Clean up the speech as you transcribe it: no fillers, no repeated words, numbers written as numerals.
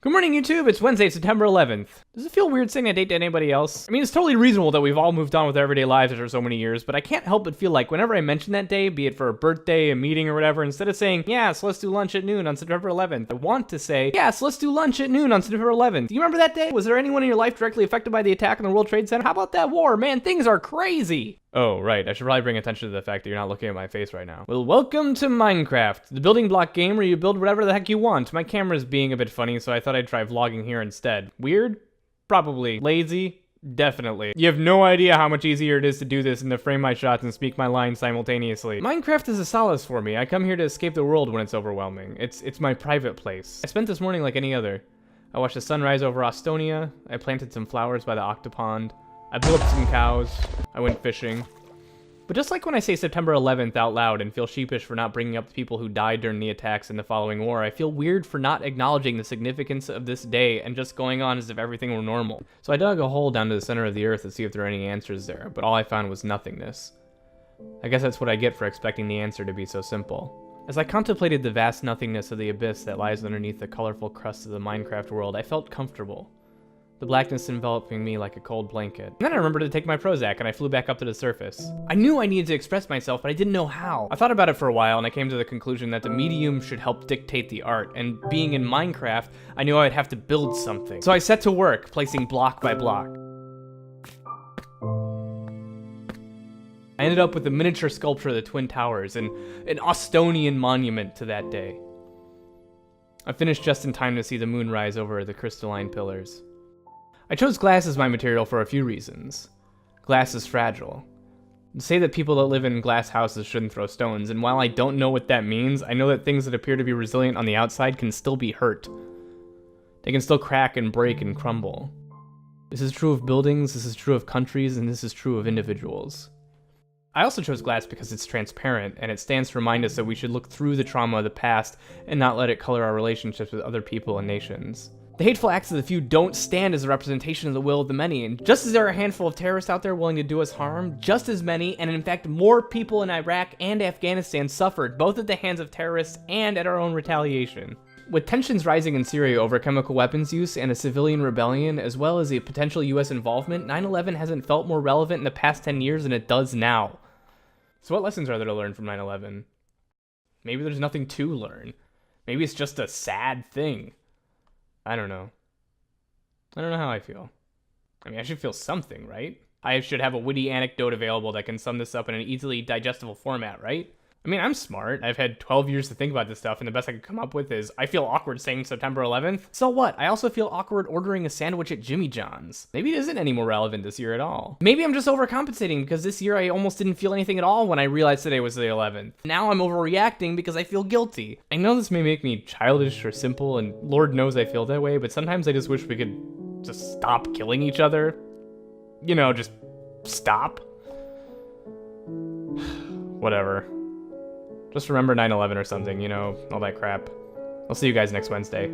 Good morning, YouTube. It's Wednesday, September 11th. Does it feel weird saying a date to anybody else? I mean, it's totally reasonable that we've all moved on with our everyday lives after so many years, but I can't help but feel like whenever I mention that day, be it for a birthday, a meeting, or whatever, instead of saying, yeah, so let's do lunch at noon on September 11th, I want to say, yeah, so let's do lunch at noon on September 11th. Do you remember that day? Was there anyone in your life directly affected by the attack on the World Trade Center? How about that war? Man, things are crazy. Oh, right. I should probably bring attention to the fact that you're not looking at my face right now. Well, welcome to Minecraft, the building block game where you build whatever the heck you want. My camera's being a bit funny, so I thought I'd try vlogging here instead. Weird? Probably. Lazy? Definitely. You have no idea how much easier it is to do this than to frame my shots and speak my lines simultaneously. Minecraft is a solace for me. I come here to escape the world when it's overwhelming. It's my private place. I spent this morning like any other. I watched the sunrise over Estonia. I planted some flowers by the octopond. I blew up some cows. I went fishing. But just like when I say September 11th out loud and feel sheepish for not bringing up the people who died during the attacks in the following war, I feel weird for not acknowledging the significance of this day and just going on as if everything were normal. So I dug a hole down to the center of the earth to see if there were any answers there, but all I found was nothingness. I guess that's what I get for expecting the answer to be so simple. As I contemplated the vast nothingness of the abyss that lies underneath the colorful crust of the Minecraft world, I felt comfortable. The blackness enveloping me like a cold blanket. And then I remembered to take my Prozac and I flew back up to the surface. I knew I needed to express myself, but I didn't know how. I thought about it for a while and I came to the conclusion that the medium should help dictate the art, and being in Minecraft, I knew I'd have to build something. So I set to work, placing block by block. I ended up with a miniature sculpture of the Twin Towers and an Estonian monument to that day. I finished just in time to see the moon rise over the crystalline pillars. I chose glass as my material for a few reasons. Glass is fragile. To say that people that live in glass houses shouldn't throw stones, and while I don't know what that means, I know that things that appear to be resilient on the outside can still be hurt. They can still crack and break and crumble. This is true of buildings, this is true of countries, and this is true of individuals. I also chose glass because it's transparent, and it stands to remind us that we should look through the trauma of the past and not let it color our relationships with other people and nations. The hateful acts of the few don't stand as a representation of the will of the many, and just as there are a handful of terrorists out there willing to do us harm, just as many, and in fact more people in Iraq and Afghanistan suffered, both at the hands of terrorists and at our own retaliation. With tensions rising in Syria over chemical weapons use and a civilian rebellion, as well as a potential US involvement, 9/11 hasn't felt more relevant in the past 10 years than it does now. So what lessons are there to learn from 9/11? Maybe there's nothing to learn. Maybe it's just a sad thing. I don't know. I don't know how I feel. I mean, I should feel something, right? I should have a witty anecdote available that can sum this up in an easily digestible format, right? I mean, I'm smart. I've had 12 years to think about this stuff, and the best I could come up with is, I feel awkward saying September 11th. So what? I also feel awkward ordering a sandwich at Jimmy John's. Maybe it isn't any more relevant this year at all. Maybe I'm just overcompensating because this year I almost didn't feel anything at all when I realized today was the 11th. Now I'm overreacting because I feel guilty. I know this may make me childish or simple, and Lord knows I feel that way, but sometimes I just wish we could just stop killing each other. You know, just stop. Whatever. Just remember 9/11 or something, you know, all that crap. I'll see you guys next Wednesday.